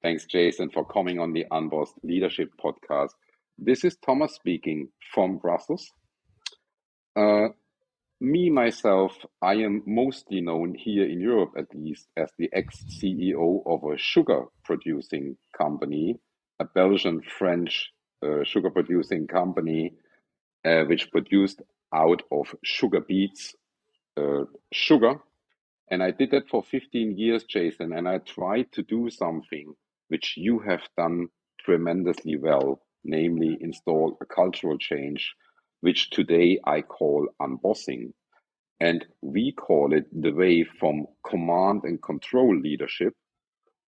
Thanks, Jason, for coming on the Unbossed Leadership Podcast. This is Thomas speaking from Brussels. Uh, myself, I am mostly known here in Europe, at least, as the ex-CEO of a sugar producing company, a Belgian-French sugar producing company, which produced out of sugar beets sugar. And I did that for 15 years, Jason, and I tried to do something which you have done tremendously well, namely install a cultural change, which today I call unbossing. And we call it the way from command and control leadership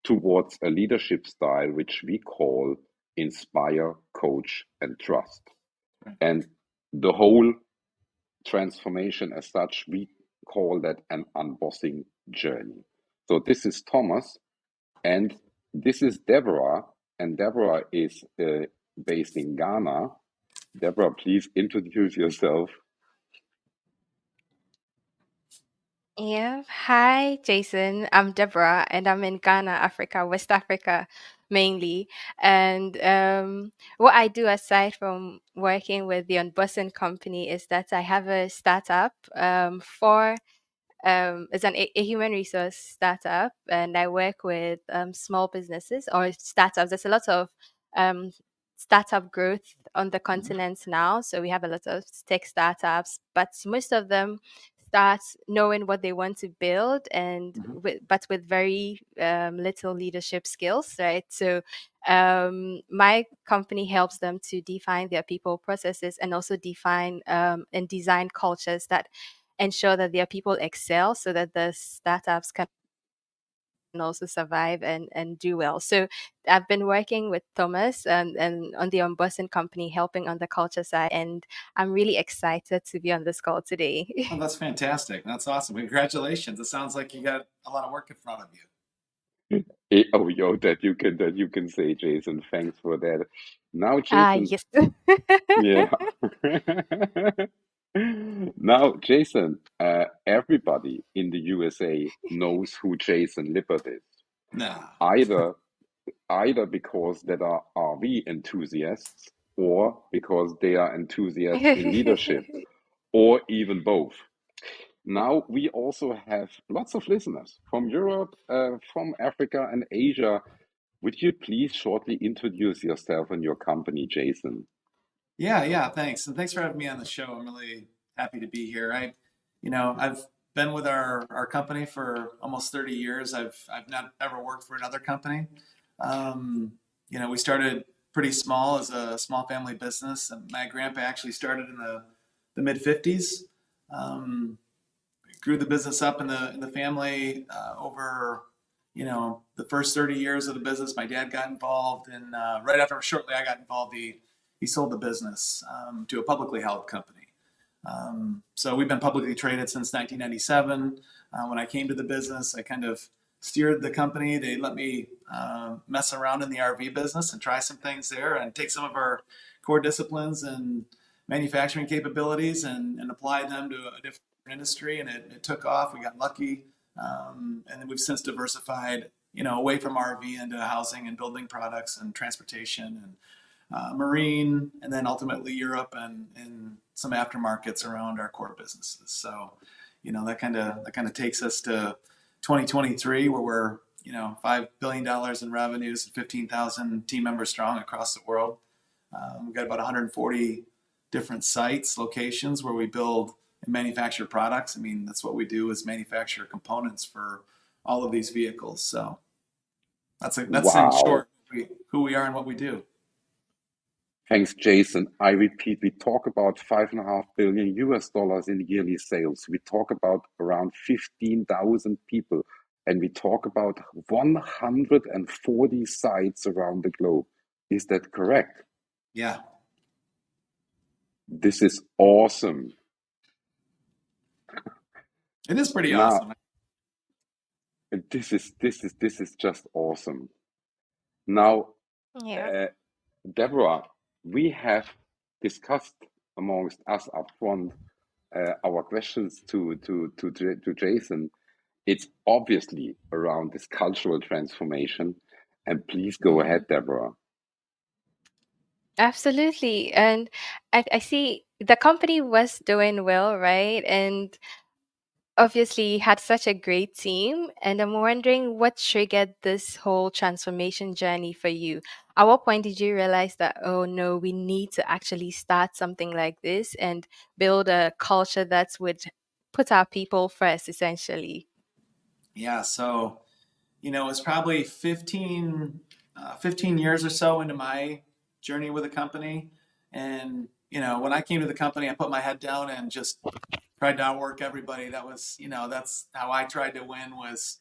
towards a leadership style which we call inspire, coach, and trust. And the whole transformation as such, we call that an unbossing journey. So this is Thomas, and this is Deborah, and Deborah is based in Ghana. Deborah, please introduce yourself. Yeah. Hi, Jason. I'm Deborah, and I'm in Ghana, Africa, West Africa mainly. And what I do aside from working with the Unbossing company is that I have a startup for it's a human resource startup, and I work with small businesses or startups. There's a lot of um, startup growth on the continent now, so we have a lot of tech startups, but most of them start knowing what they want to build and but with very little leadership skills, right? So my company helps them to define their people processes and also define and design cultures that ensure that their people excel so that the startups can also survive and do well. So I've been working with Thomas and on the Unbossing company, helping on the culture side, and I'm really excited to be on this call today. Oh, that's fantastic. That's awesome. Congratulations. It sounds like you got a lot of work in front of you. That you can say, Jason. Thanks for that. Now, Jason, Yes. yeah. Now, Jason, everybody in the USA knows who Jason Lippert is. No. Either because they are RV enthusiasts or because they are enthusiasts in leadership, or even both. Now, we also have lots of listeners from Europe, from Africa, and Asia. Would you please shortly introduce yourself and your company, Jason? Yeah, thanks. And thanks for having me on the show. I'm really happy to be here. I've been with our company for almost 30 years. I've not ever worked for another company. We started pretty small as a small family business. And my grandpa actually started in the mid 50s. Grew the business up in the family over the first 30 years of the business. My dad got involved, and shortly I got involved. He sold the business to a publicly held company. So we've been publicly traded since 1997. When I came to the business, I kind of steered the company. They let me mess around in the RV business and try some things there and take some of our core disciplines and manufacturing capabilities and apply them to a different industry, and it took off. We got lucky, and then we've since diversified, away from RV into housing and building products and transportation and marine, and then ultimately Europe and some aftermarkets around our core businesses. So, that kind of takes us to 2023, where we're $5 billion in revenues and 15,000 team members strong across the world. We've got about 140 different sites, locations where we build and manufacture products. I mean, that's what we do, is manufacture components for all of these vehicles. So that's in short who we are and what we do. Thanks, Jason. I repeat, we talk about $5.5 billion in yearly sales. We talk about around 15,000 people, and we talk about 140 sites around the globe. Is that correct? Yeah. This is awesome. It is pretty awesome. This is just awesome. Now, Yeah. Deborah, we have discussed amongst us up front our questions to Jason. It's obviously around this cultural transformation, And please go Mhm. ahead, Deborah. Absolutely. And I see the company was doing well, right? And obviously had such a great team. And I'm wondering what triggered this whole transformation journey for you. At what point did you realize that, oh no, we need to actually start something like this and build a culture that's would put our people first, essentially? Yeah, so it was probably 15 years or so into my journey with the company. And, when I came to the company, I put my head down and just tried to outwork everybody. That was, that's how I tried to win was,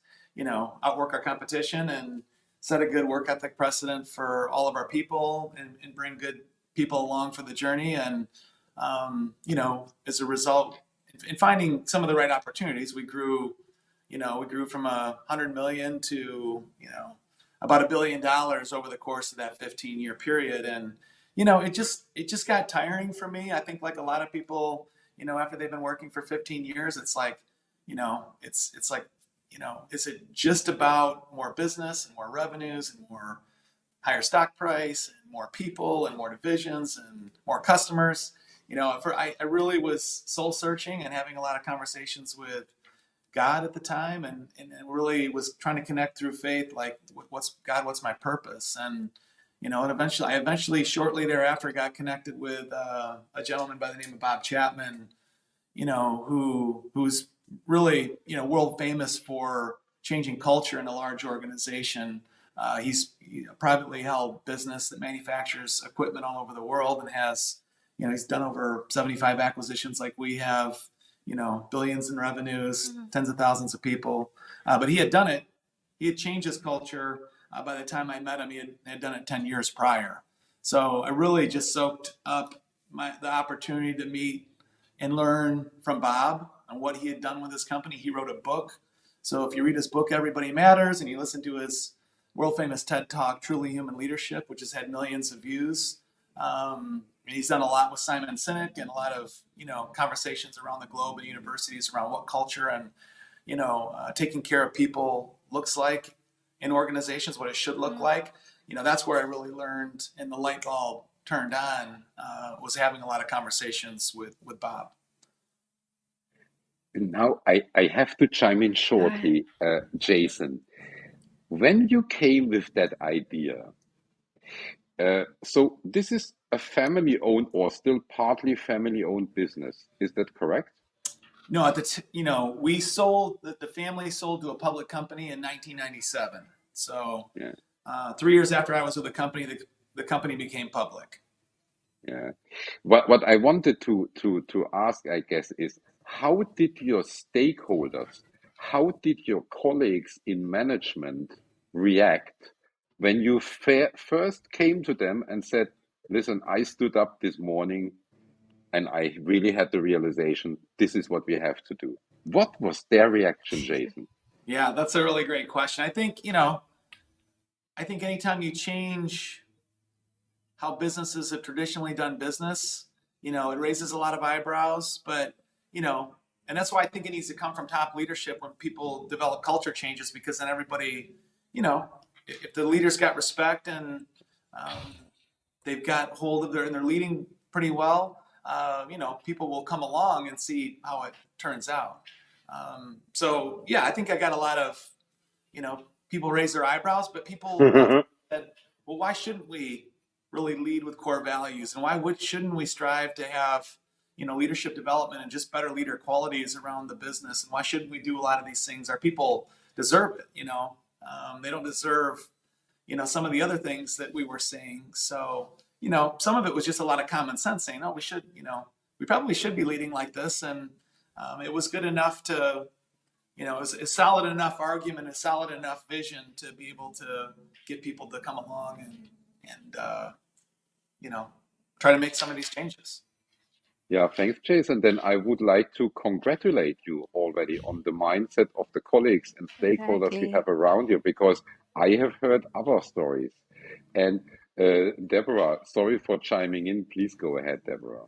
outwork our competition and set a good work ethic precedent for all of our people and bring good people along for the journey. And, as a result, in finding some of the right opportunities, we grew from 100 million to, about $1 billion over the course of that 15-year period. And, it just got tiring for me. I think like a lot of people, after they've been working for 15 years, it's like, it's like, is it just about more business and more revenues and more higher stock price and more people and more divisions and more customers? I really was soul searching and having a lot of conversations with God at the time, and really was trying to connect through faith, like what's God, what's my purpose? And I eventually shortly thereafter got connected with a gentleman by the name of Bob Chapman, who's really, world famous for changing culture in a large organization. He's a privately held business that manufactures equipment all over the world and has, he's done over 75 acquisitions like we have, billions in revenues, Mhm. tens of thousands of people. But he had done it. He had changed his culture. By the time I met him, he had done it 10 years prior. So I really just soaked up the opportunity to meet and learn from Bob on what he had done with his company. He wrote a book. So if you read his book, Everybody Matters, and you listen to his world famous TED Talk, Truly Human Leadership, which has had millions of views. He's done a lot with Simon Sinek and a lot of, conversations around the globe and universities around what culture and, taking care of people looks like in organizations, what it should look Mhm. like. That's where I really learned, and the light bulb turned on, was having a lot of conversations with Bob. Now I have to chime in Go ahead. shortly, Jason. When you came with that idea, so this is a family-owned or still partly family-owned business. Is that correct? No, we sold the family sold to a public company in 1997. So Yeah, 3 years after I was with the company, the company became public. yeah. What I wanted to ask, I guess, is how did your stakeholders, how did your colleagues in management react when you first came to them and said, "Listen, I stood up this morning and I really had the realization this is what we have to do." What was their reaction, Jason? Yeah, that's a really great question. I think anytime you change how businesses have traditionally done business, it raises a lot of eyebrows. But you know, and that's why I think it needs to come from top leadership when people develop culture changes, because then everybody, you know, if the leaders got respect and um, they've got hold of and they're leading pretty well, people will come along and see how it turns out. So yeah, I think I got a lot of, people raise their eyebrows, but people also said, well, why shouldn't we really lead with core values, and shouldn't we strive to have, leadership development and just better leader qualities around the business, and why shouldn't we do a lot of these things? Our people deserve it. They don't deserve, some of the other things that we were seeing. So, some of it was just a lot of common sense saying, oh, we probably should be leading like this. And it was good enough to, it was a solid enough argument, a solid enough vision to be able to get people to come along and you know, try to make some of these changes. Yeah, thanks, Jason. Then I would like to congratulate you already on the mindset of the colleagues and stakeholders you Exactly. have around you, because I have heard other stories. And Deborah, sorry for chiming in. Please go ahead, Deborah.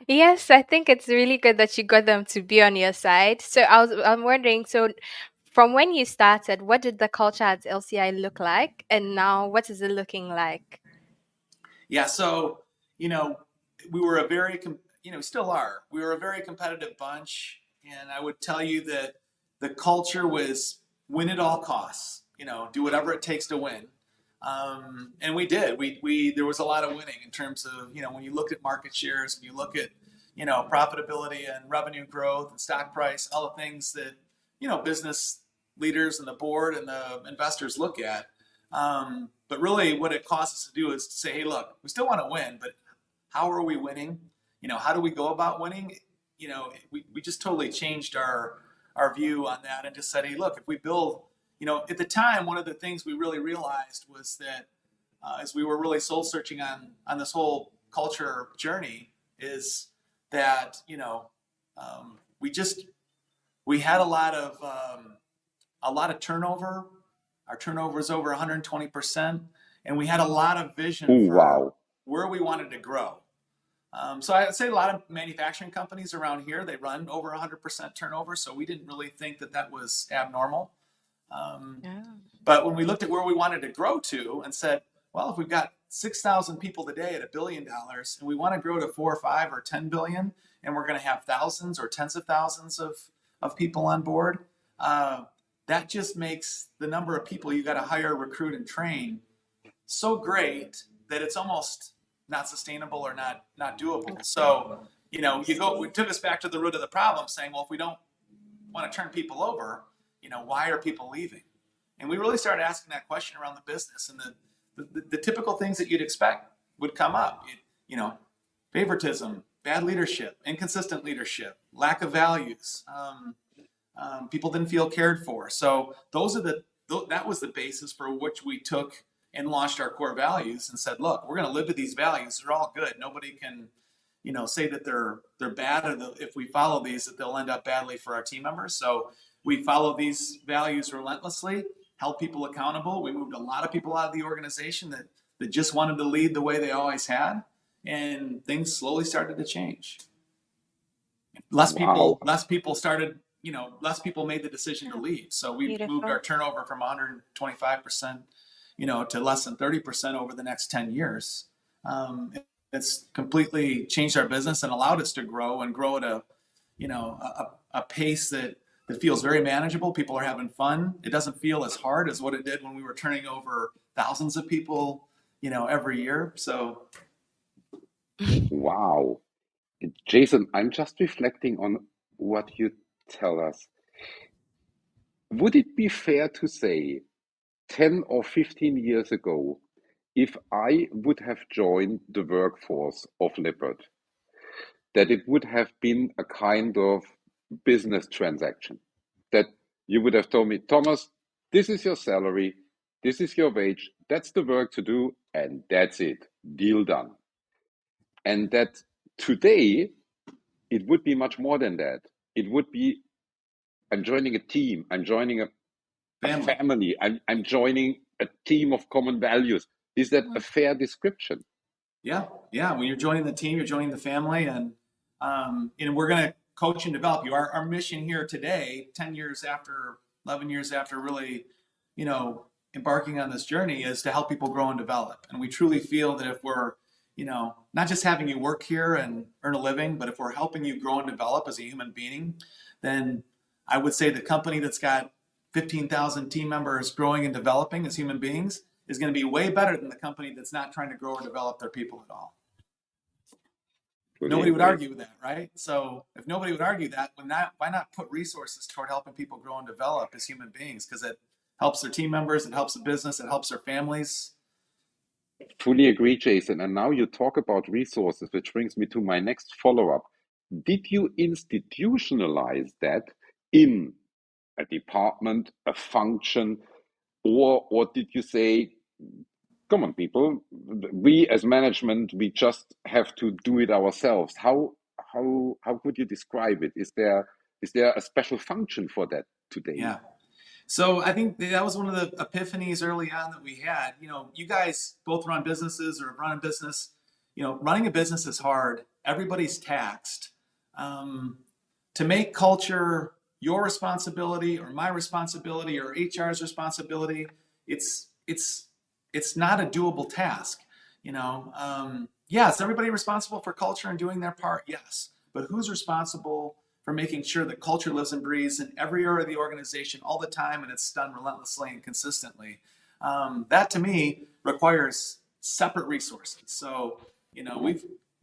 Yes, I think it's really good that you got them to be on your side. So I'm wondering, so from when you started, what did the culture at LCI look like? And now what is it looking like? Yeah, so, we were a very, still are. We were a very competitive bunch. And I would tell you that the culture was win at all costs, do whatever it takes to win. And we did. There was a lot of winning in terms of, when you look at market shares, when you look at, profitability and revenue growth and stock price, all the things that, business leaders and the board and the investors look at. But really what it costs us to do is to say, hey, look, we still want to win, but how are we winning? How do we go about winning? We just totally changed our view on that and just said, hey, look, if we build, at the time, one of the things we really realized was that as we were really soul searching on this whole culture journey is that, we had a lot of turnover. Our turnover is over 120%, and we had a lot of vision for where we wanted to grow. So I'd say a lot of manufacturing companies around here, they run over 100% turnover, so we didn't really think that was abnormal. But when we looked at where we wanted to grow to and said, well, if we've got 6,000 people today at $1 billion, and we want to grow to 4 or 5 or 10 billion, and we're going to have thousands or tens of thousands of people on board, that just makes the number of people you got to hire, recruit, and train so great that it's almost not sustainable or not doable. So, it took us back to the root of the problem, saying, well, if we don't want to turn people over, why are people leaving? And we really started asking that question around the business, and the typical things that you'd expect would come up. Favoritism, bad leadership, inconsistent leadership, lack of values. People didn't feel cared for. So that was the basis for which we took and launched our core values and said, look, we're going to live with these values. They're all good. Nobody can, say that they're bad, or if we follow these, that they'll end up badly for our team members. So we follow these values relentlessly, held people accountable. We moved a lot of people out of the organization that just wanted to lead the way they always had. And things slowly started to change. Less people started, less people made the decision to leave. So we moved our turnover from 125%, to less than 30% over the next 10 years. It's completely changed our business and allowed us to grow at a pace that feels very manageable. People are having fun. It doesn't feel as hard as what it did when we were turning over thousands of people, every year. So. Wow. Jason, I'm just reflecting on what you tell us. Would it be fair to say 10 or 15 years ago, if I would have joined the workforce of Lippert, that it would have been a kind of business transaction? That you would have told me, Thomas, this is your salary, this is your wage, that's the work to do, and that's it, deal done. And that today, it would be much more than that. It would be, I'm joining a team, I'm joining a family, I'm joining a team of common values. Is that a fair description? Yeah. When you're joining the team, you're joining the family, and we're going to coach and develop you. Our mission here today, 11 years after really, embarking on this journey, is to help people grow and develop. And we truly feel that if we're, not just having you work here and earn a living, but if we're helping you grow and develop as a human being, then I would say the company that's got 15,000 team members growing and developing as human beings is going to be way better than the company that's not trying to grow or develop their people at all. Nobody would argue with that, right? So if nobody would argue that, why not put resources toward helping people grow and develop as human beings? Because it helps their team members, it helps the business, it helps their families. Fully agree, Jason. And now you talk about resources, which brings me to my next follow-up. Did you institutionalize that in a department, a function, or did you say, come on, people, we as management, we just have to do it ourselves? How could you describe it? Is there a special function for that today? Yeah. So I think that was one of the epiphanies early on that we had. You guys both run businesses or run a business. Running a business is hard. Everybody's taxed. To make culture your responsibility or my responsibility or HR's responsibility. It's not a doable task. Is everybody responsible for culture and doing their part? Yes. But who's responsible for making sure that culture lives and breathes in every area of the organization all the time, and it's done relentlessly and consistently? That to me requires separate resources. So,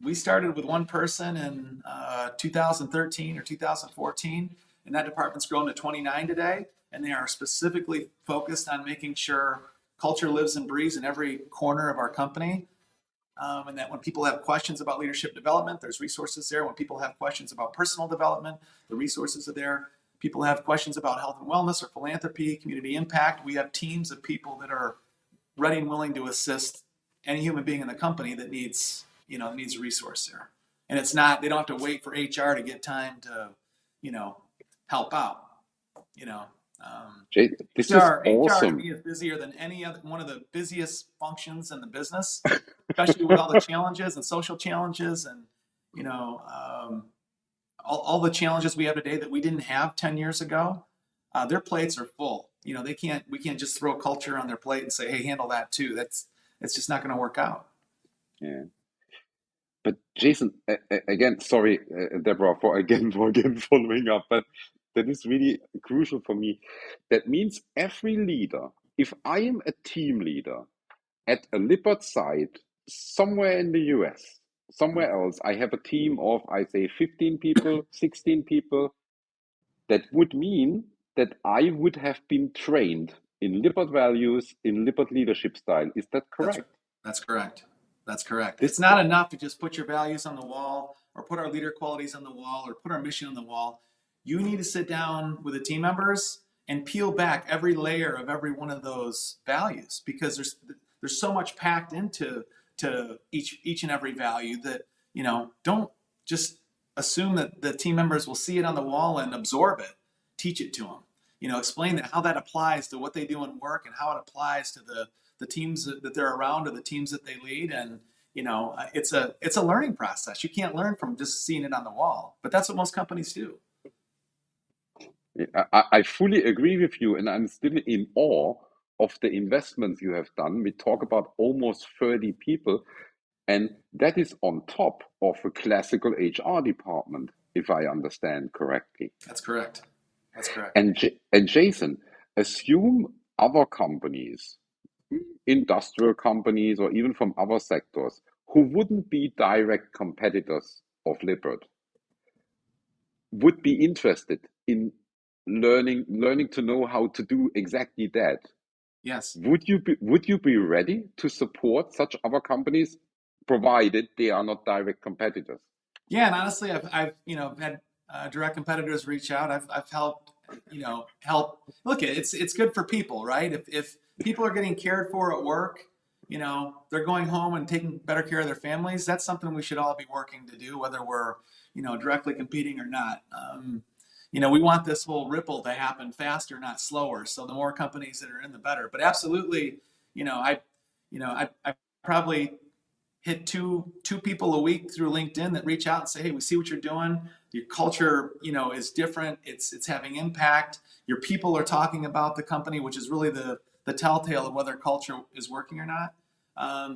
we started with one person in 2013 or 2014, and that department's grown to 29 today, and they are specifically focused on making sure culture lives and breathes in every corner of our company. And that when people have questions about leadership development, there's resources there. When people have questions about personal development, the resources are there. People have questions about health and wellness or philanthropy, community impact. We have teams of people that are ready and willing to assist any human being in the company that needs a resource there. And it's not, they don't have to wait for HR to get time to, help out. This is HR to awesome. me is busier than any other, one of the busiest functions in the business, especially with all the challenges and social challenges and, all the challenges we have today that we didn't have 10 years ago. Their plates are full. We can't just throw culture on their plate and say, hey, handle that too. It's just not going to work out. Yeah. But Jason, again, sorry, Deborah, for again following up, but that is really crucial for me. That means every leader, if I am a team leader at a Lippert site somewhere in the US, somewhere else, I have a team of, I say, 15 people, 16 people. That would mean that I would have been trained in Lippert values, in Lippert leadership style. Is that correct? That's correct. That's correct. It's not enough to just put your values on the wall or put our leader qualities on the wall or put our mission on the wall. You need to sit down with the team members and peel back every layer of every one of those values, because there's so much packed into each and every value that, don't just assume that the team members will see it on the wall and absorb it. Teach it to them. Explain how that applies to what they do in work and how it applies to the teams that they're around or the teams that they lead. And, it's a learning process. You can't learn from just seeing it on the wall, but that's what most companies do. I fully agree with you, and I'm still in awe of the investments you have done. We talk about almost 30 people, and that is on top of a classical HR department, if I understand correctly. That's correct. And Jason, assume other companies, industrial companies, or even from other sectors, who wouldn't be direct competitors of Lippert, would be interested in learning to know how to do exactly that. Yes. Would you be ready to support such other companies, provided they are not direct competitors? Yeah, and honestly, I've had direct competitors reach out. I've helped help. Look, it's good for people, right? If people are getting cared for at work, they're going home and taking better care of their families. That's something we should all be working to do, whether we're directly competing or not. We want this whole ripple to happen faster, not slower. So the more companies that are in, the better. But absolutely, I probably hit two people a week through LinkedIn that reach out and say, hey, we see what you're doing. Your culture, is different. It's having impact. Your people are talking about the company, which is really the telltale of whether culture is working or not.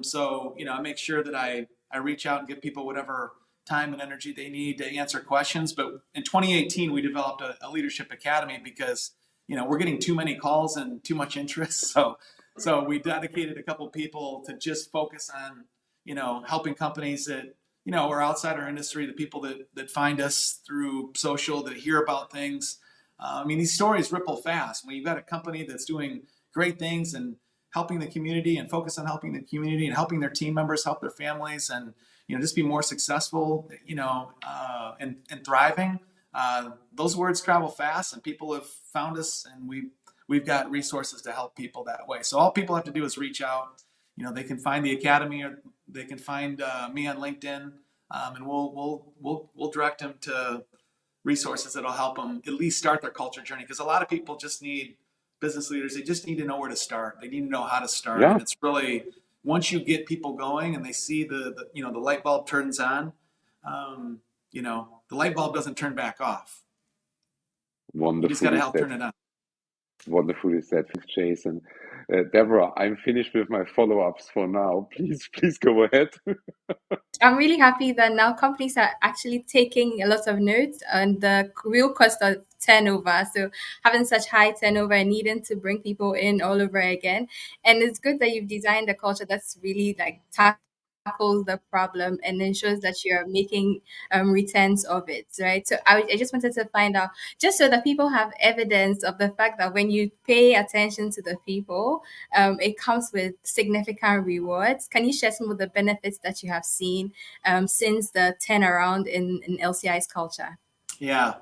So, I make sure that I reach out and give people whatever time and energy they need to answer questions. But in 2018, we developed a leadership academy because, we're getting too many calls and too much interest. So we dedicated a couple people to just focus on, helping companies that, are outside our industry, the people that find us through social, that hear about things. These stories ripple fast. When you've got a company that's doing great things and helping the community and focus on helping the community and helping their team members help their families and, just be more successful, and thriving. Those words travel fast, and people have found us, and we've got resources to help people that way. So all people have to do is reach out. They can find the academy, or they can find me on LinkedIn, and we'll direct them to resources that'll help them at least start their culture journey. Because a lot of people just need business leaders. They just need to know where to start. They need to know how to start. Yeah. And it's really, once you get people going and they see the light bulb turns on, the light bulb doesn't turn back off. You just got to Wonderfully help said. turn it on. Wonderfully said, Jason. Deborah, I'm finished with my follow-ups for now. Please go ahead. I'm really happy that now companies are actually taking a lot of notes on the real cost of turnover. So having such high turnover and needing to bring people in all over again. And it's good that you've designed a culture that's really like tackles the problem and ensures that you're making returns of it, right? So I just wanted to find out, just so that people have evidence of the fact that when you pay attention to the people, it comes with significant rewards. Can you share some of the benefits that you have seen since the turnaround in LCI's culture? Yeah.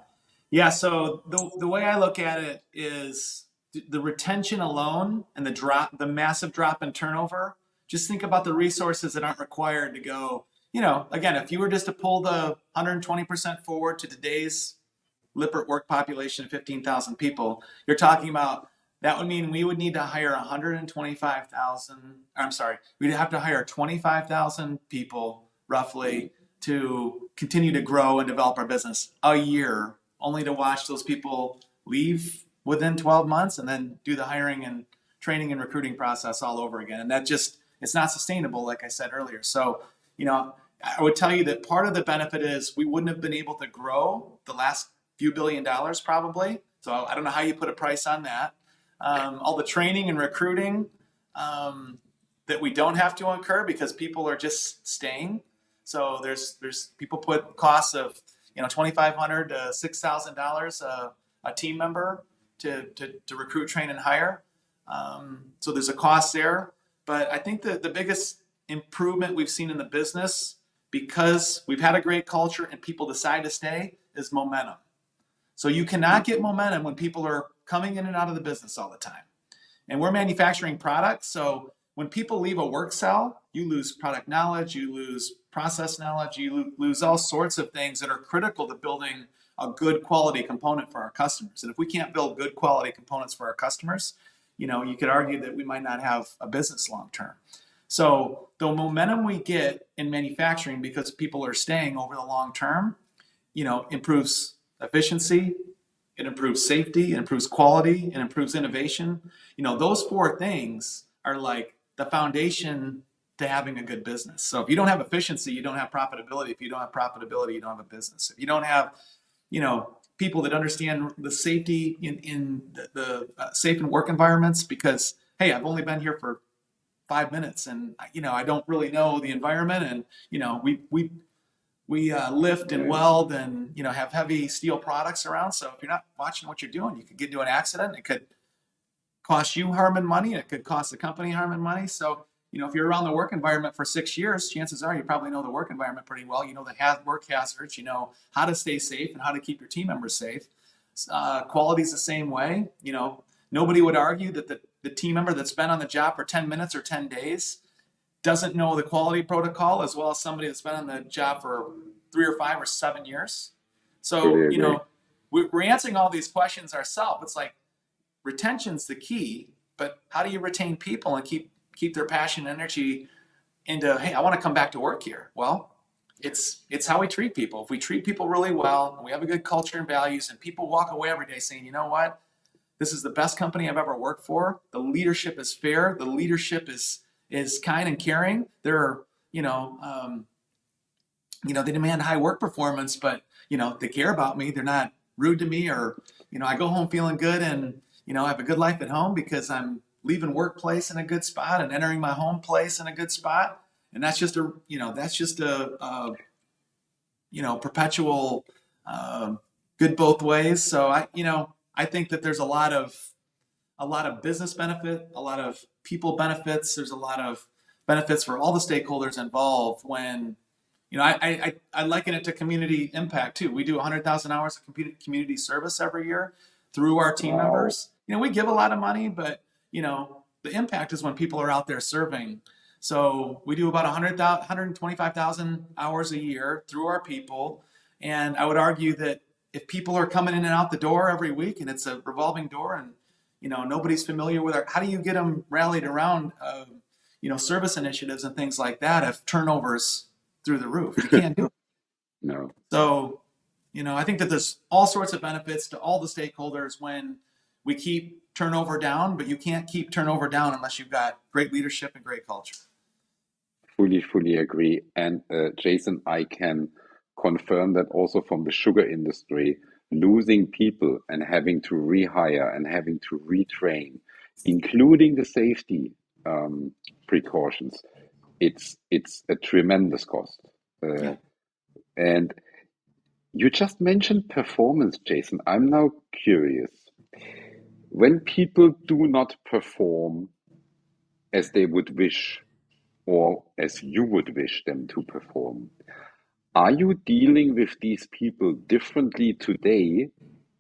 Yeah. So the way I look at it is the retention alone and the massive drop in turnover. Just think about the resources that aren't required to go, again, if you were just to pull the 120% forward to today's Lippert work population of 15,000 people, you're talking about that would mean we would need to hire 125,000. I'm sorry, we'd have to hire 25,000 people roughly to continue to grow and develop our business a year, only to watch those people leave within 12 months and then do the hiring and training and recruiting process all over again. And that just, it's not sustainable, like I said earlier. So, I would tell you that part of the benefit is we wouldn't have been able to grow the last few $1 billion probably. So I don't know how you put a price on that. All the training and recruiting that we don't have to incur because people are just staying. So there's people put costs of $2,500 to $6,000 a team member to recruit, train, and hire. So there's a cost there. But I think that the biggest improvement we've seen in the business, because we've had a great culture and people decide to stay, is momentum. So you cannot get momentum when people are coming in and out of the business all the time. And we're manufacturing products. So when people leave a work cell, you lose product knowledge, you lose process knowledge, you lose all sorts of things that are critical to building a good quality component for our customers. And if we can't build good quality components for our customers, you could argue that we might not have a business long term. So the momentum we get in manufacturing because people are staying over the long term, improves efficiency, it improves safety, it improves quality, it improves innovation. Those four things are like the foundation to having a good business. So if you don't have efficiency, you don't have profitability. If you don't have profitability, you don't have a business. If you don't have, people that understand the safety in the safe and work environments, because, hey, I've only been here for 5 minutes and, I don't really know the environment, and, we lift and weld and have heavy steel products around. So if you're not watching what you're doing, you could get into an accident. It could cost you harm and money. It could cost the company harm and money. So if you're around the work environment for 6 years, chances are you probably know the work environment pretty well. You know the work hazards. You know how to stay safe and how to keep your team members safe. Quality is the same way. Nobody would argue that the team member that's been on the job for 10 minutes or 10 days doesn't know the quality protocol as well as somebody that's been on the job for 3 or 5 or 7 years. So, we're answering all these questions ourselves. It's like retention's the key, but how do you retain people and keep their passion and energy into, hey, I want to come back to work here? Well, it's how we treat people. If we treat people really well and we have a good culture and values and people walk away every day saying, you know what, this is the best company I've ever worked for. The leadership is fair. The leadership is kind and caring. They're, they demand high work performance, but, they care about me. They're not rude to me, or, I go home feeling good and, I have a good life at home because I'm leaving workplace in a good spot and entering my home place in a good spot. And that's just a perpetual good both ways. So I think that there's a lot of business benefit, a lot of people benefits. There's a lot of benefits for all the stakeholders involved when, I liken it to community impact too. We do 100,000 hours of community service every year through our team members. We give a lot of money, but, the impact is when people are out there serving. So we do about 125,000 hours a year through our people. And I would argue that if people are coming in and out the door every week and it's a revolving door and, nobody's familiar with how do you get them rallied around, service initiatives and things like that if turnover's through the roof? You can't do it. No. So I think that there's all sorts of benefits to all the stakeholders when we keep turnover down, but you can't keep turnover down unless you've got great leadership and great culture. Fully agree. And Jason, I can confirm that also from the sugar industry, losing people and having to rehire and having to retrain, including the safety precautions, it's a tremendous cost. Yeah. And you just mentioned performance, Jason. I'm now curious. When people do not perform as they would wish, or as you would wish them to perform, are you dealing with these people differently today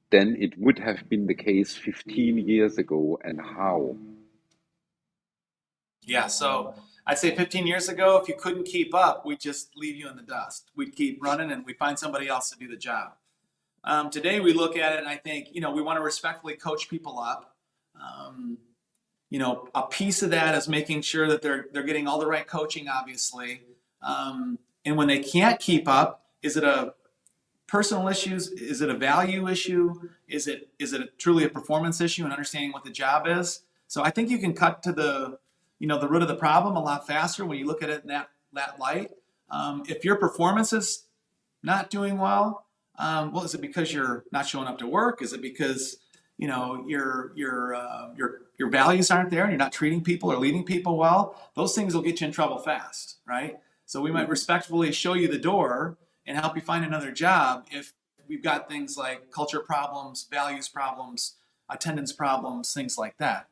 than it would have been the case 15 years ago, and how? Yeah, so I'd say 15 years ago, if you couldn't keep up, we'd just leave you in the dust. We'd keep running and we'd find somebody else to do the job. Today we look at it and I think, we want to respectfully coach people up. A piece of that is making sure that they're getting all the right coaching, obviously. And when they can't keep up, is it a personal issues? Is it a value issue? Is it truly a performance issue and understanding what the job is? So I think you can cut to the root of the problem a lot faster when you look at it in that light. If your performance is not doing well, is it because you're not showing up to work? Is it because your values aren't there and you're not treating people or leading people well? Those things will get you in trouble fast, right? So we might respectfully show you the door and help you find another job if we've got things like culture problems, values problems, attendance problems, things like that.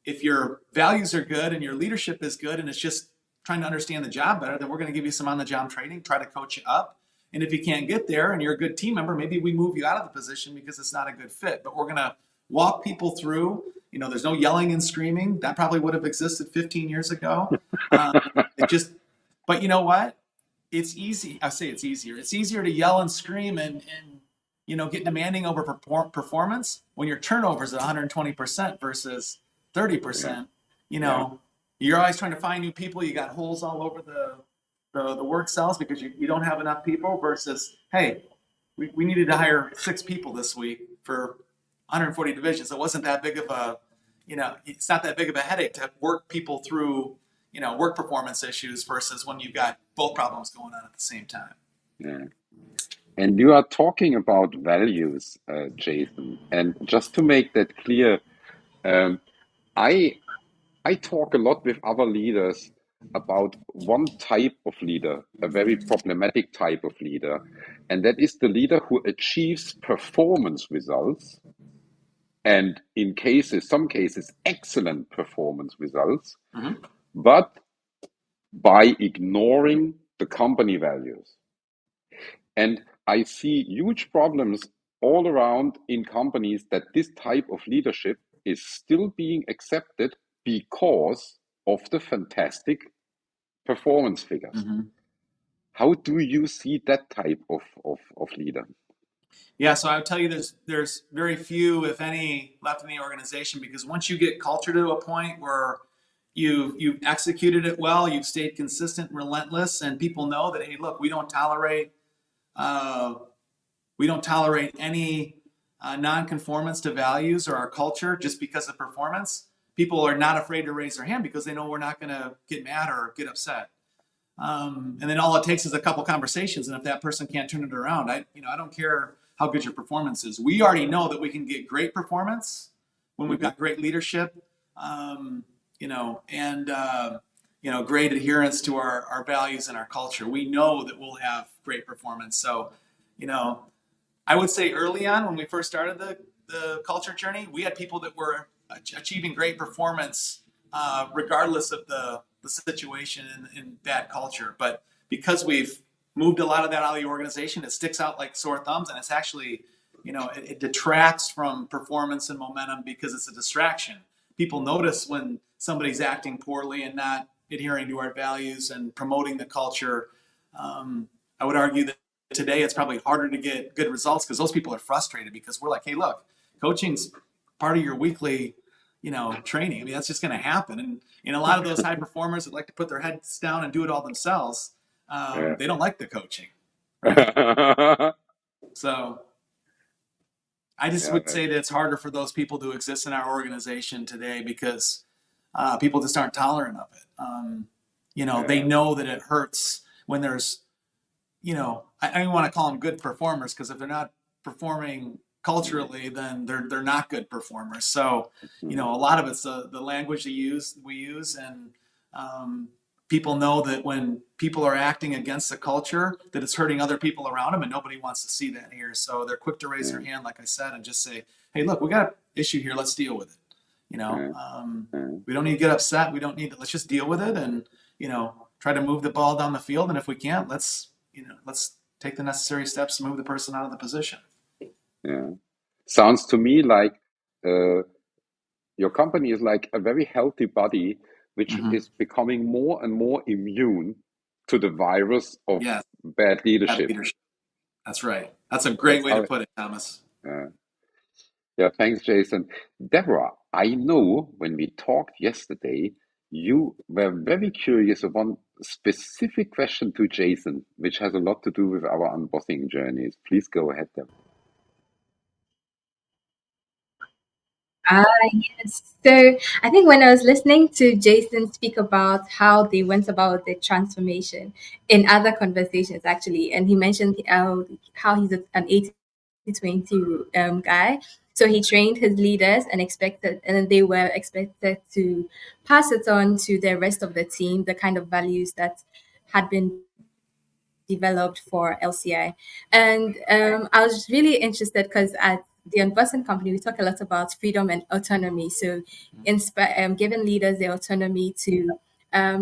If your values are good and your leadership is good and it's just trying to understand the job better, then we're going to give you some on-the-job training, try to coach you up. And if you can't get there and you're a good team member, maybe we move you out of the position because it's not a good fit. But we're going to walk people through. There's no yelling and screaming. That probably would have existed 15 years ago. But you know what? It's easy. I say it's easier. It's easier to yell and scream and get demanding over performance when your turnover is at 120% versus 30%. You're always trying to find new people. You got holes all over the work cells because you don't have enough people versus, hey, we needed to hire 6 people this week for 140 divisions. It wasn't that big of a, it's not that big of a headache to work people through, work performance issues versus when you've got both problems going on at the same time. Yeah. And you are talking about values, Jason. And just to make that clear, I talk a lot with other leaders about one type of leader, a very problematic type of leader, and that is the leader who achieves performance results, and in some cases, excellent performance results, but by ignoring the company values. And I see huge problems all around in companies that this type of leadership is still being accepted because of the fantastic performance figures. How do you see that type of leader? Yeah, so I would tell you there's very few, if any, left in the organization, because once you get culture to a point where you've executed it well, you've stayed consistent and relentless, and people know that, hey, look, we don't tolerate any non-conformance to values or our culture just because of performance. People are not afraid to raise their hand because they know we're not going to get mad or get upset. And then all it takes is a couple conversations, and if that person can't turn it around, I don't care how good your performance is. We already know that we can get great performance when we've got great leadership, and great adherence to our values and our culture. We know that we'll have great performance. So, I would say early on when we first started the culture journey, we had people that were achieving great performance regardless of the situation in bad culture. But because we've moved a lot of that out of the organization, it sticks out like sore thumbs, and it's actually, it detracts from performance and momentum because it's a distraction. People notice when somebody's acting poorly and not adhering to our values and promoting the culture. I would argue that today it's probably harder to get good results because those people are frustrated because we're like, hey, look, coaching's part of your weekly training. I mean, that's just going to happen. And a lot of those high performers that like to put their heads down and do it all themselves, they don't like the coaching. Right? So I just would say that it's harder for those people to exist in our organization today because people just aren't tolerant of it. They know that it hurts when there's, I don't want to call them good performers, because if they're not performing culturally, then they're not good performers. So, a lot of it's the language we use, and people know that when people are acting against the culture, that it's hurting other people around them, and nobody wants to see that here. So they're quick to raise their hand, like I said, and just say, "Hey, look, we got an issue here. Let's deal with it." We don't need to get upset. We don't need to. Let's just deal with it, and try to move the ball down the field. And if we can't, let's take the necessary steps to move the person out of the position. Yeah. Sounds to me like your company is like a very healthy body, which is becoming more and more immune to the virus of bad leadership. That's right. That's a great way to put it, Thomas. Yeah, thanks, Jason. Deborah, I know when we talked yesterday, you were very curious of one specific question to Jason, which has a lot to do with our unbossing journeys. Please go ahead, Deborah. Yes. So I think when I was listening to Jason speak about how they went about the transformation in other conversations, actually, and he mentioned how he's an 80-20 guy. So he trained his leaders and then they were expected to pass it on to the rest of the team, the kind of values that had been developed for LCI. And I was really interested because at the Unbossed company, we talk a lot about freedom and autonomy. So, giving leaders the autonomy to,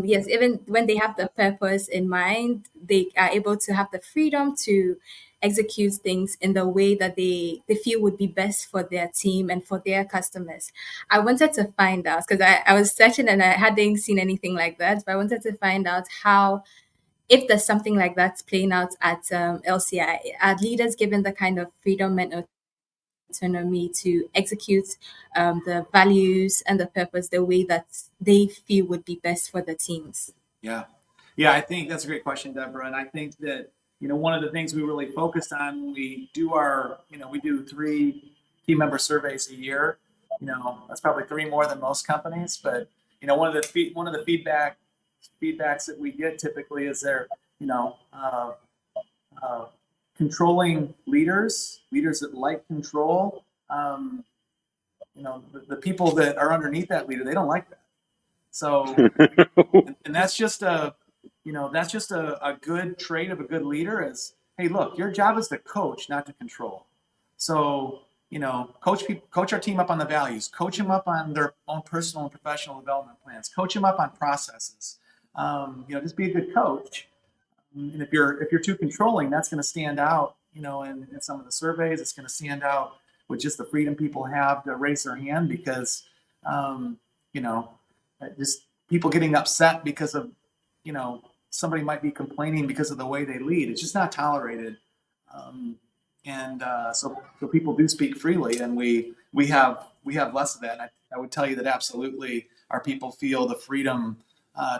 yes, even when they have the purpose in mind, they are able to have the freedom to execute things in the way that they feel would be best for their team and for their customers. I wanted to find out because I was searching and I hadn't seen anything like that, but I wanted to find out how, if there's something like that playing out at LCI, are leaders given the kind of freedom and autonomy to execute the values and the purpose the way that they feel would be best for the teams? Yeah, I think that's a great question, Deborah. And I think that one of the things we really focused on when we do we do 3 team member surveys a year. That's probably 3 more than most companies. But one of the feedbacks that we get typically is they're controlling leaders that like control. The people that are underneath that leader, they don't like that. So, and that's just a good trait of a good leader is, hey, look, your job is to coach, not to control. So, coach our team up on the values, coach them up on their own personal and professional development plans, coach them up on processes. Just be a good coach. And if you're too controlling, that's going to stand out, in some of the surveys. It's going to stand out with just the freedom people have to raise their hand because, just people getting upset because of, somebody might be complaining because of the way they lead. It's just not tolerated. So people do speak freely, and we have less of that. I would tell you that absolutely our people feel the freedom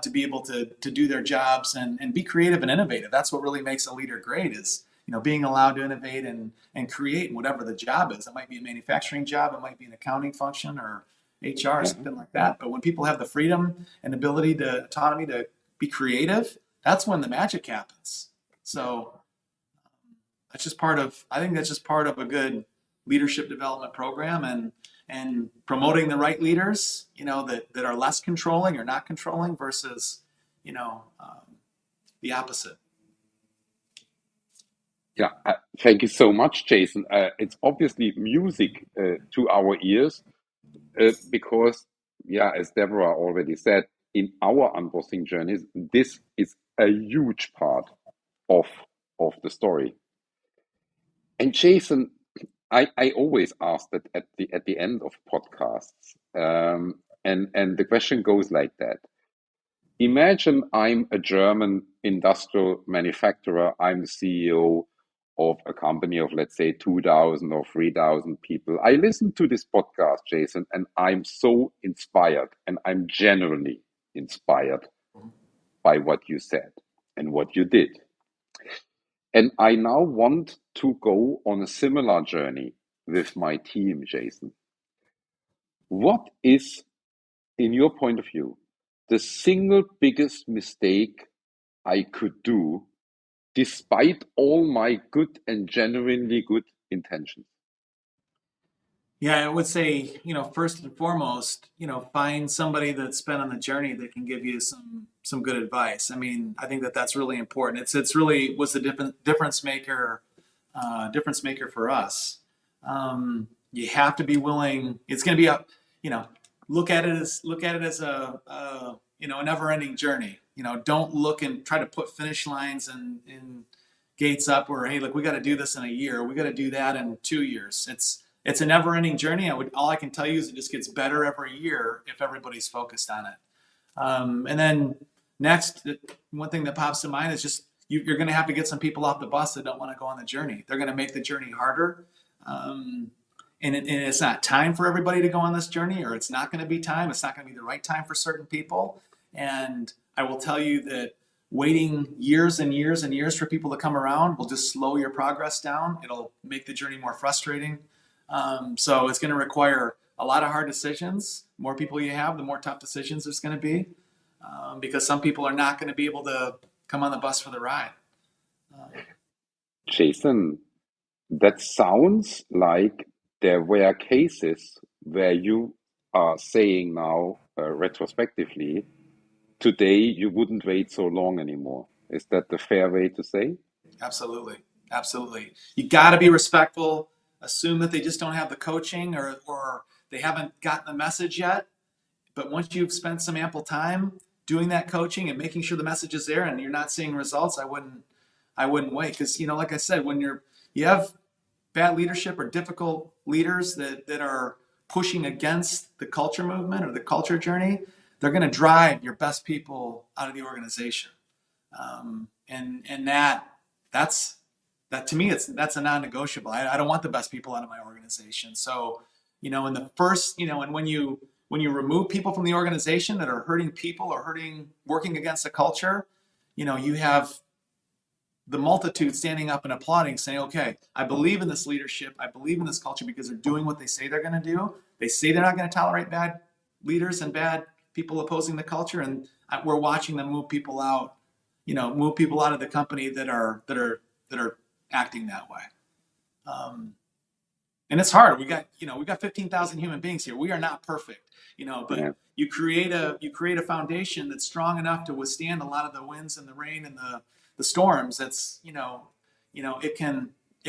to be able to do their jobs and be creative and innovative. That's what really makes a leader great is, being allowed to innovate and create whatever the job is. It might be a manufacturing job, it might be an accounting function or HR or something like that. But when people have the freedom and autonomy to be creative, that's when the magic happens. So I think that's just part of a good leadership development program and promoting the right leaders, that are less controlling or not controlling versus, the opposite. Yeah, thank you so much, Jason. It's obviously music to our ears because, as Deborah already said, in our unbossing journeys, this is a huge part of the story. And Jason, I always ask that at the end of podcasts, and the question goes like that. Imagine I'm a German industrial manufacturer. I'm the CEO of a company of, let's say, 2,000 or 3,000 people. I listen to this podcast, Jason, and I'm so inspired, and I'm genuinely inspired by what you said and what you did. And I now want to go on a similar journey with my team, Jason. What is, in your point of view, the single biggest mistake I could do despite all my good and genuinely good intentions? Yeah, I would say, first and foremost, find somebody that's been on the journey that can give you some good advice. I mean, I think that that's really important. It's really was the difference maker for us. You have to be willing. It's going to be you know, look at it as a never ending journey. Don't look and try to put finish lines and gates up where, hey, look, we got to do this in a year. We got to do that in 2 years. It's a never ending journey. All I can tell you is it just gets better every year if everybody's focused on it. And then next, one thing that pops to mind is just you're going to have to get some people off the bus that don't want to go on the journey. They're going to make the journey harder. And it's not time for everybody to go on this journey, or it's not going to be time. It's not going to be the right time for certain people. And I will tell you that waiting years and years and years for people to come around will just slow your progress down. It'll make the journey more frustrating. So it's going to require a lot of hard decisions. The more people you have, the more tough decisions there's going to be, because some people are not going to be able to come on the bus for the ride. Jason, that sounds like there were cases where you are saying now, retrospectively, today you wouldn't wait so long anymore. Is that the fair way to say? Absolutely. Absolutely. You got to be respectful. Assume that they just don't have the coaching or they haven't gotten the message yet. But once you've spent some ample time doing that coaching and making sure the message is there and you're not seeing results, I wouldn't wait. Because, like I said, when you have bad leadership or difficult leaders that are pushing against the culture movement or the culture journey, they're going to drive your best people out of the organization. And that to me, that's a non-negotiable. I don't want the best people out of my organization. So, in the first, and when you remove people from the organization that are hurting people or working against the culture, you have the multitude standing up and applauding, saying, okay, I believe in this leadership. I believe in this culture because they're doing what they say they're going to do. They say they're not going to tolerate bad leaders and bad people opposing the culture. And we're watching them move people out of the company that are acting that way. And it's hard. We got 15,000 human beings here. We are not perfect, but Yeah. you create a foundation that's strong enough to withstand a lot of the winds and the rain and the storms. That's, it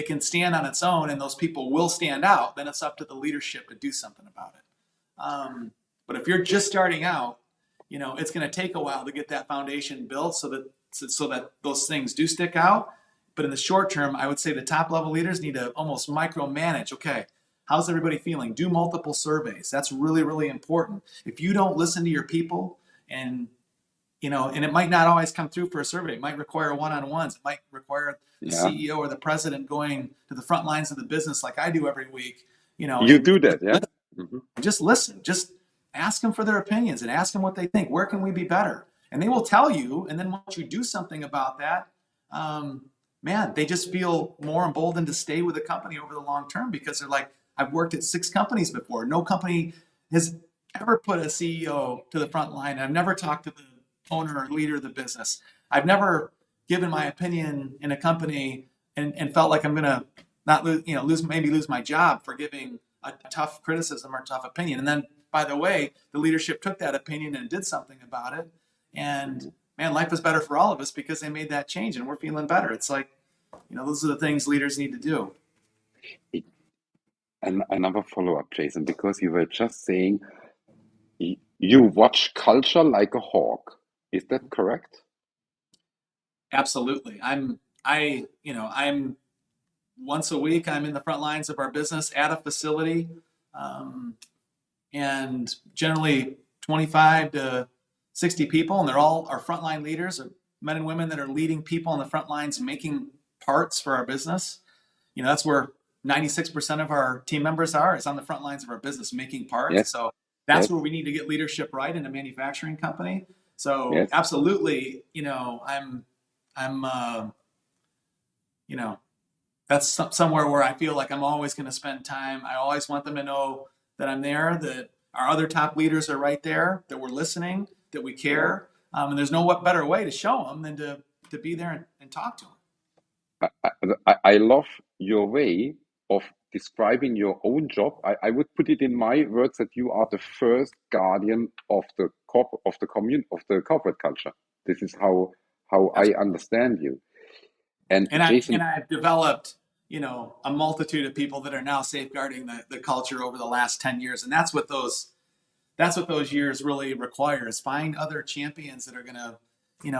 can stand on its own and those people will stand out. Then it's up to the leadership to do something about it. But if you're just starting out, it's going to take a while to get that foundation built so that those things do stick out. But in the short term, I would say the top level leaders need to almost micromanage. Okay, how's everybody feeling? Do multiple surveys. That's really, really important. If you don't listen to your people and it might not always come through for a survey. It might require one-on-ones. It might require the Yeah. CEO or the president going to the front lines of the business like I do every week. You and do that, yeah? Mhm. just listen. Just ask them for their opinions and ask them what they think. Where can we be better? And they will tell you. And then once you do something about that, man, they just feel more emboldened to stay with the company over the long term because they're like, I've worked at 6 companies before. No company has ever put a CEO to the front line. I've never talked to the owner or leader of the business. I've never given my opinion in a company and felt like I'm going to not lose my job for giving a tough criticism or tough opinion. And then, by the way, the leadership took that opinion and did something about it. And man, life is better for all of us because they made that change and we're feeling better. It's like, those are the things leaders need to do. And another follow-up, Jason, because you were just saying you watch culture like a hawk. Is that correct? Absolutely. I'm once a week, I'm in the front lines of our business at a facility. And generally 25 to 60 people, and they're all our frontline leaders, or men and women that are leading people on the front lines, making parts for our business. That's where 96% of our team members is on the front lines of our business, making parts. Yes. So that's Yes. where we need to get leadership right in a manufacturing company. So Yes. absolutely, I'm that's somewhere where I feel like I'm always going to spend time. I always want them to know that I'm there, that our other top leaders are right there, that we're listening, that we care. And there's no better way to show them than to be there and talk to them. I love your way of describing your own job. I would put it in my words that you are the first guardian of the corporate culture. This is how I understand you. And Jason, I've developed, a multitude of people that are now safeguarding the culture over the last 10 years. And that's what those years really require, is find other champions that are going to,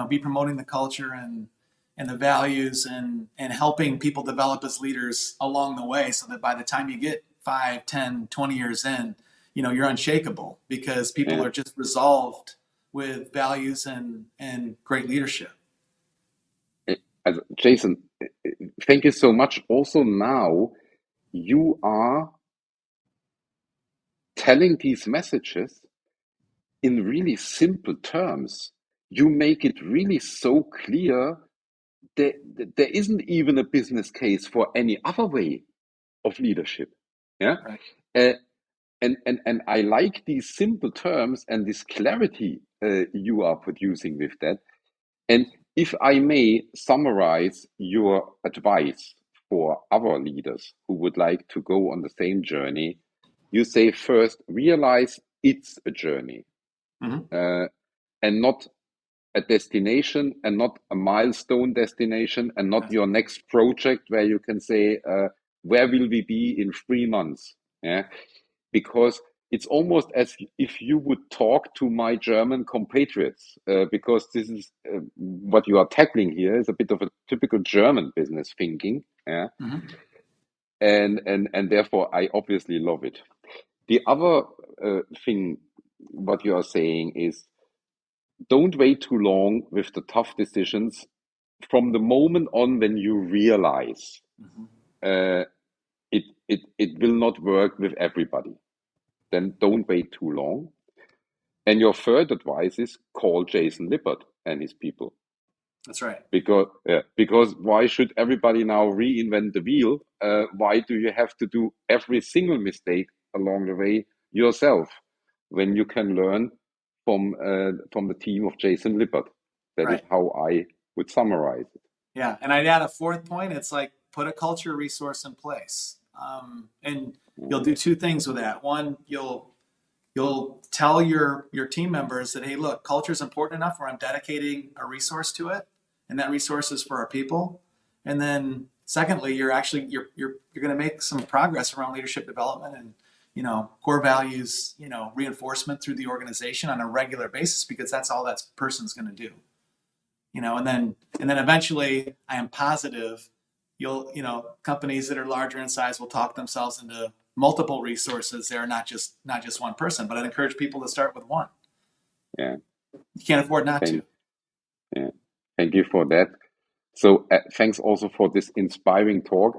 be promoting the culture and the values and helping people develop as leaders along the way, so that by the time you get 5, 10, 20 years in, you're unshakable, because people are just resolved with values and great leadership. Jason, thank you so much. Also now you are telling these messages in really simple terms. You make it really so clear that there isn't even a business case for any other way of leadership. Yeah. Right. And I like these simple terms and this clarity you are producing with that. And if I may summarize your advice for other leaders who would like to go on the same journey, you say first, realize it's a journey, and not a destination, and not a milestone destination, and not your next project where you can say, where will we be in 3 months? Yeah, because it's almost as if you would talk to my German compatriots, because this is what you are tackling here is a bit of a typical German business thinking. Yeah, and therefore I obviously love it. The other thing, what you are saying is, don't wait too long with the tough decisions. From the moment on when you realize it will not work with everybody, then don't wait too long. And your third advice is call Jason Lippert and his people. That's right. Because why should everybody now reinvent the wheel? Why do you have to do every single mistake along the way yourself, when you can learn from the team of Jason Lippert? That is how I would summarize it. Yeah, and I'd add a fourth point. It's like, put a culture resource in place, and you'll do two things with that. One, you'll tell your team members that, hey, look, culture is important enough where I'm dedicating a resource to it, and that resource is for our people. And then secondly, you're going to make some progress around leadership development and core values, reinforcement through the organization on a regular basis, because that's all that person's going to do. And then eventually, I am positive companies that are larger in size will talk themselves into multiple resources. They're not just one person, but I'd encourage people to start with one. Yeah. You can't afford not to. Yeah. Thank you for that. So thanks also for this inspiring talk.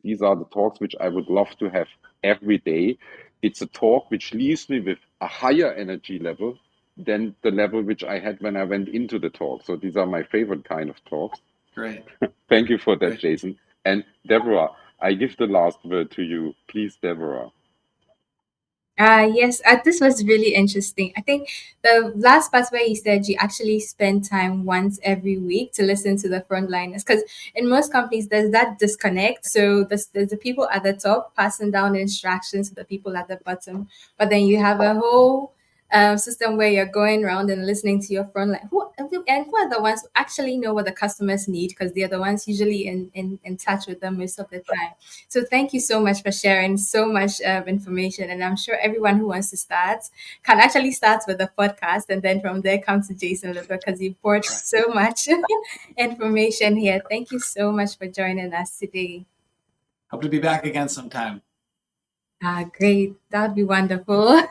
These are the talks which I would love to have every day. It's a talk which leaves me with a higher energy level than the level which I had when I went into the talk. So these are my favorite kind of talks. Great. Thank you for that, Jason. And Deborah, I give the last word to you. Please, Deborah. Yes, this was really interesting. I think the last part where you said you actually spend time once every week to listen to the frontliners, because in most companies there's that disconnect. So there's the people at the top passing down the instructions to the people at the bottom, but then you have a whole system where you're going around and listening to your frontline. Who are the ones who actually know what the customers need, because they're the ones usually in touch with them most of the time. So thank you so much for sharing so much information. And I'm sure everyone who wants to start can actually start with the podcast, and then from there come to Jason Lippert, because you poured so much information here. Thank you so much for joining us today. Hope to be back again sometime. Great. That would be wonderful.